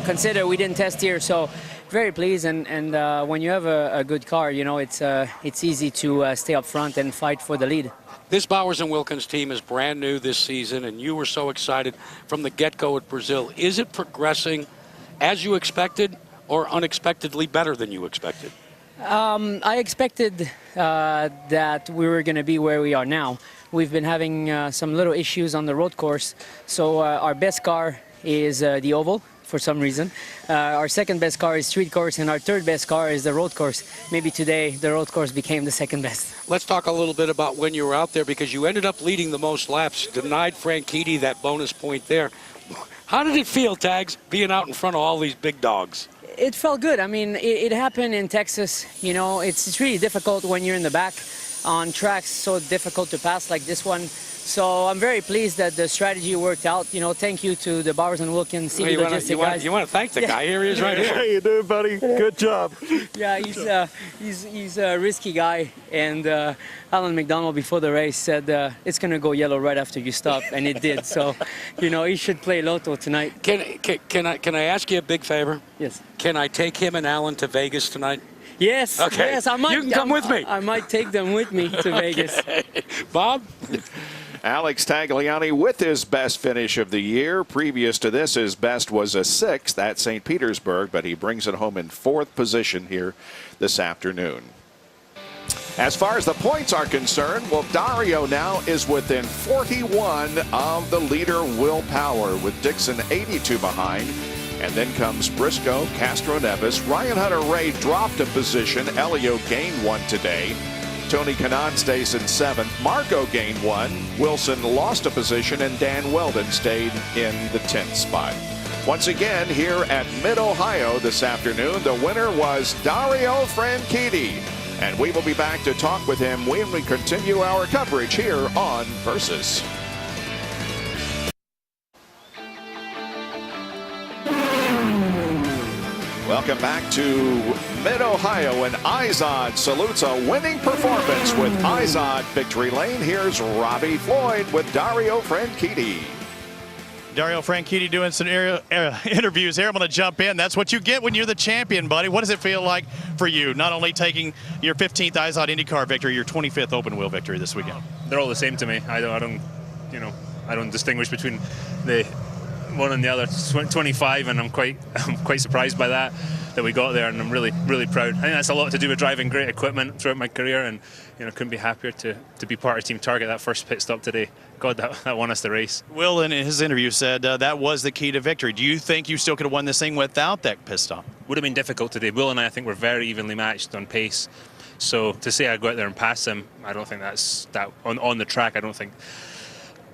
consider we didn't test here, so very pleased. And when you have a good car, you know, it's easy to stay up front and fight for the lead. This Bowers & Wilkins team is brand new this season, and you were so excited from the get-go at Brazil. Is it progressing as you expected or unexpectedly better than you expected? I expected that we were going to be where we are now. We've been having some little issues on the road course, so our best car is the oval for some reason. Our second best car is street course, and our third best car is the road course. Maybe today the road course became the second best. Let's talk a little bit about when you were out there, because you ended up leading the most laps, denied Franchitti that bonus point there. How did it feel, Tags, being out in front of all these big dogs? It felt good. I mean, it happened in Texas. You know, it's really difficult when you're in the back on tracks, so difficult to pass like this one. So I'm very pleased that the strategy worked out. You know, thank you to the Bowers & Wilkins CV Logistics guys. You want to thank the guy. Here he is right here. How you doing, buddy? Good job. Yeah, he's a risky guy. And Alan McDonald before the race said it's going to go yellow right after you stop, and it did. So, you know, he should play Lotto tonight. Can I ask you a big favor? Yes. Can I take him and Alan to Vegas tonight? Yes. Okay. Yes, I might. You can come with me. I might take them with me to Vegas. Bob? Alex Tagliani with his best finish of the year. Previous to this, his best was a 6th at St. Petersburg, but he brings it home in 4th position here this afternoon. As far as the points are concerned, well, Dario now is within 41 of the leader, Will Power, with Dixon 82 behind. And then comes Briscoe, Castro Neves. Ryan Hunter-Ray dropped a position. Elio gained 1 today. Tony Kanaan stays in 7th. Marco gained 1. Wilson lost a position, and Dan Weldon stayed in the 10th spot. Once again, here at Mid-Ohio this afternoon, the winner was Dario Franchitti. And we will be back to talk with him when we continue our coverage here on Versus. Welcome back to Mid-Ohio, and IZOD salutes a winning performance with IZOD Victory Lane. Here's Robbie Floyd with Dario Franchitti. Dario Franchitti doing some interviews here. I'm going to jump in. That's what you get when you're the champion, buddy. What does it feel like for you, not only taking your 15th IZOD IndyCar victory, your 25th open wheel victory this weekend? They're all the same to me. I don't distinguish between the one and the other. 25, and I'm quite surprised by that we got there, and I'm really proud. I think that's a lot to do with driving great equipment throughout my career, and couldn't be happier to be part of Team Target. That first pit stop today, God, that won us the race. Will, in his interview, said that was the key to victory. Do you think you still could have won this thing without that pit stop? Would have been difficult today. Will and I think we're very evenly matched on pace, so to say I go out there and pass him, I don't think that's that on the track. I don't think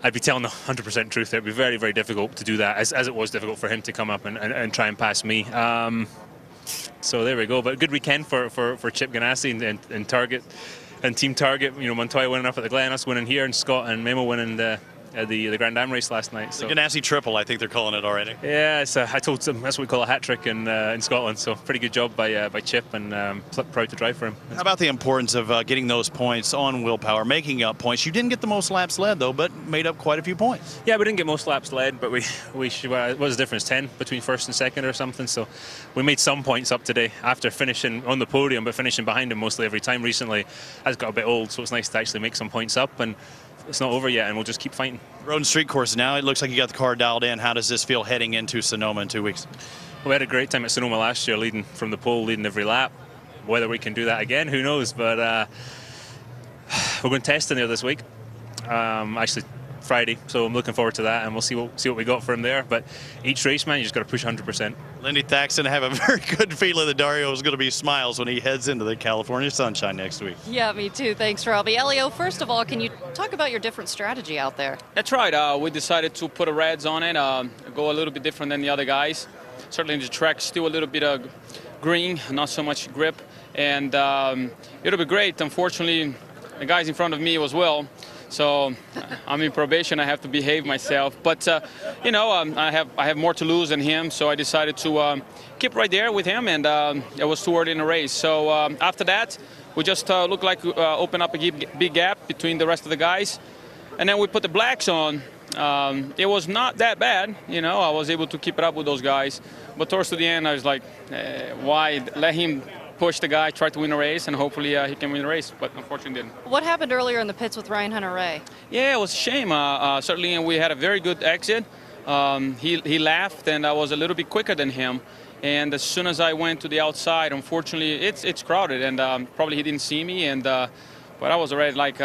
I'd be telling the 100% truth. It'd be very, very difficult to do that, as it was difficult for him to come up and try and pass me. So there we go. But good weekend for Chip Ganassi and Target and Team Target. Montoya winning up at the Glen, us winning here, and Scott and Memo winning the Grand Am race last night. So the Ganassi triple, I think they're calling it already. Yeah, I told them that's what we call a hat trick in Scotland. So pretty good job by Chip, and proud to drive for him. How about the importance of getting those points on Will Power, making up points? You didn't get the most laps led though, but made up quite a few points. Yeah, we didn't get most laps led, but we what was the difference? 10 between first and second or something. So we made some points up today after finishing on the podium, but finishing behind him mostly every time recently. Has got a bit old, so it's nice to actually make some points up, and it's not over yet, and we'll just keep fighting. Road and street course now, it looks like you got the car dialed in. How does this feel heading into Sonoma in 2 weeks? We had a great time at Sonoma last year, leading from the pole, leading every lap. Whether we can do that again, who knows? But we're going to test in there this week, actually Friday, so I'm looking forward to that, and we'll see what we got from there. But each race, man, you just got to push 100%. Lindy Thaxton, have a very good feeling that Dario is going to be smiles when he heads into the California sunshine next week. Yeah, me too. Thanks, Robbie. Elio, first of all, can you talk about your different strategy out there? That's right. We decided to put a reds on it, go a little bit different than the other guys. Certainly the track still a little bit of green, not so much grip, and it'll be great. Unfortunately, the guys in front of me as well. So I'm in probation. I have to behave myself. But, I have more to lose than him, so I decided to keep right there with him, and it was too early in the race. So after that, we just looked like open up a big gap between the rest of the guys. And then we put the blacks on. It was not that bad. I was able to keep it up with those guys. but towards the end, I was like, why let him push the guy, try to win a race, and hopefully he can win the race, but unfortunately didn't. What happened earlier in the pits with Ryan Hunter-Reay? Yeah, it was a shame. Certainly we had a very good exit. He left, and I was a little bit quicker than him. And as soon as I went to the outside, unfortunately, it's crowded, and probably he didn't see me. And but I was already like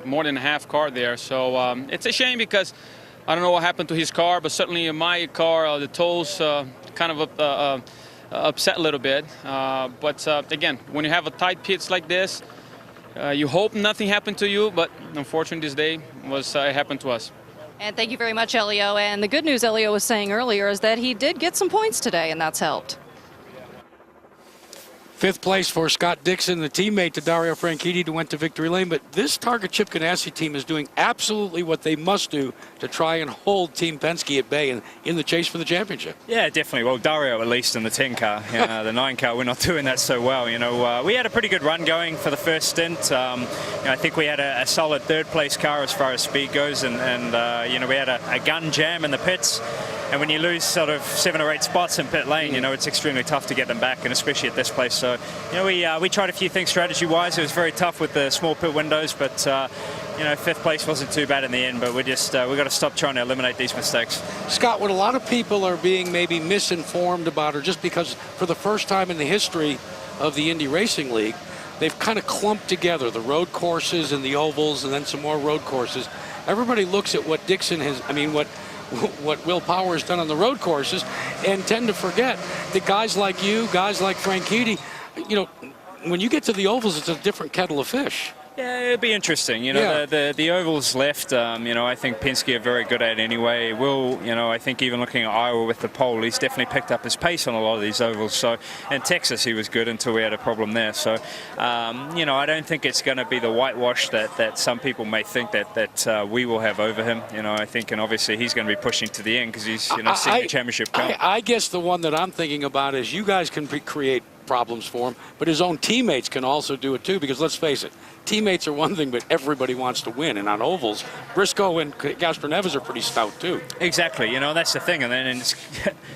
more than a half car there. So it's a shame because I don't know what happened to his car, but certainly in my car, the toes kind of upset a little bit. But again, when you have a tight pits like this, you hope nothing happened to you, but unfortunately this day it happened to us. And thank you very much, Elio. And the good news Elio was saying earlier is that he did get some points today, and that's helped. 5th place for Scott Dixon, the teammate to Dario Franchitti, who went to victory lane. But this Target Chip Ganassi team is doing absolutely what they must do to try and hold Team Penske at bay in the chase for the championship. Yeah, definitely. Well, Dario at least in the 10 car. The 9 car, we're not doing that so well. You know, we had a pretty good run going for the first stint. I think we had a solid 3rd place car as far as speed goes, and you know, we had a gun jam in the pits. And when you lose sort of 7 or 8 spots in pit lane, you know, it's extremely tough to get them back, and especially at this place. So, you know, we tried a few things strategy-wise. It was very tough with the small pit windows, but, you know, 5th place wasn't too bad in the end, but we've got to stop trying to eliminate these mistakes. Scott, what a lot of people are being maybe misinformed about, or just because for the first time in the history of the Indy Racing League, they've kind of clumped together the road courses and the ovals and then some more road courses. Everybody looks at what Dixon has, what Will Power has done on the road courses, and tend to forget that guys like you, guys like Franchitti, you know, when you get to the ovals, it's a different kettle of fish. Yeah, it'd be interesting. You know, the ovals left, you know, I think Penske are very good at anyway. Will, you know, I think even looking at Iowa with the pole, he's definitely picked up his pace on a lot of these ovals. So, in Texas, he was good until we had a problem there. So, you know, I don't think it's going to be the whitewash that some people may think that we will have over him. You know, I think, and obviously he's going to be pushing to the end because he's, you know, seeing the championship come. I guess the one that I'm thinking about is you guys can create problems for him, but his own teammates can also do it too, because let's face it, teammates are one thing, but everybody wants to win, and on ovals, Briscoe and Castroneves are pretty stout too. Exactly, you know, that's the thing, and then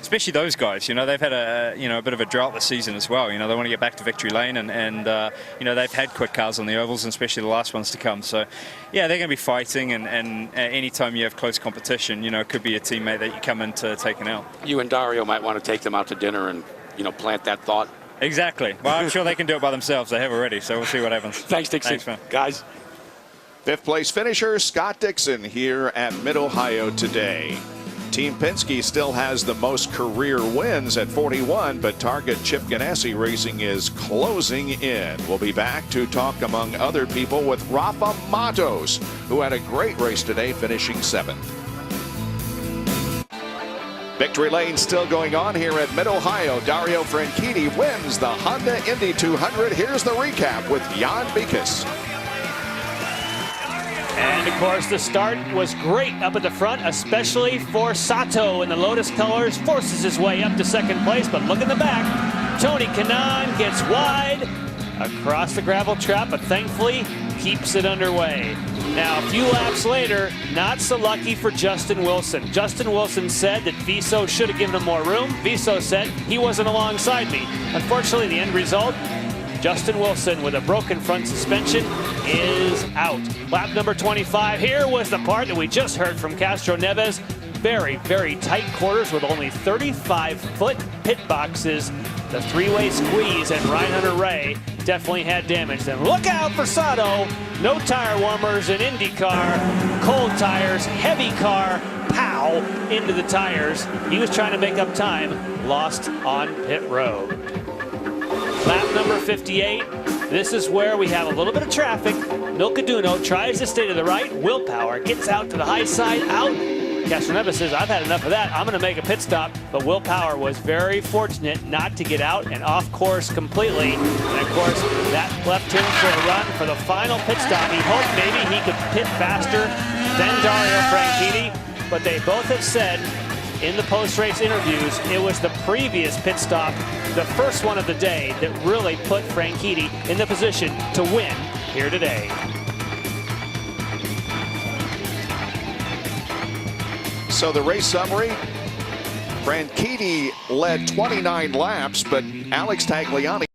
especially those guys, you know, they've had a bit of a drought this season as well. You know, they want to get back to victory lane, and you know, they've had quick cars on the ovals, and especially the last ones to come. So, yeah, they're going to be fighting, and anytime you have close competition, you know, it could be a teammate that you come into taking out. You and Dario might want to take them out to dinner and, you know, plant that thought. Exactly. Well, I'm sure they can do it by themselves. They have already, so we'll see what happens. Thanks, Dixon. Thanks, man. Guys. 5th place finisher Scott Dixon here at Mid-Ohio today. Team Penske still has the most career wins at 41, but Target Chip Ganassi Racing is closing in. We'll be back to talk, among other people, with Rafa Matos, who had a great race today, finishing 7th. Victory lane still going on here at Mid-Ohio. Dario Franchitti wins the Honda Indy 200. Here's the recap with Jan Bikus. And, of course, the start was great up at the front, especially for Sato in the Lotus colors. Forces his way up to 2nd place, but look in the back. Tony Kanaan gets wide across the gravel trap, but thankfully keeps it underway. Now, a few laps later, not so lucky for Justin Wilson. Justin Wilson said that Viso should have given him more room. Viso said he wasn't alongside me. Unfortunately, the end result, Justin Wilson with a broken front suspension is out. Lap number 25. Here was the part that we just heard from Castroneves. Very, very tight quarters with only 35-foot pit boxes. The 3-way squeeze, and Ryan Hunter-Reay definitely had damage. Then look out for Sato. No tire warmers in IndyCar. Cold tires, heavy car, pow, into the tires. He was trying to make up time, lost on pit road. Lap number 58. This is where we have a little bit of traffic. Milcaduno tries to stay to the right. Will Power gets out to the high side, out. Castroneves says, I've had enough of that. I'm going to make a pit stop. But Will Power was very fortunate not to get out and off course completely. And, of course, that left him for a run for the final pit stop. He hoped maybe he could pit faster than Dario Franchitti. But they both have said in the post-race interviews it was the previous pit stop, the first one of the day, that really put Franchitti in the position to win here today. So the race summary, Franchitti led 29 laps, but Alex Tagliani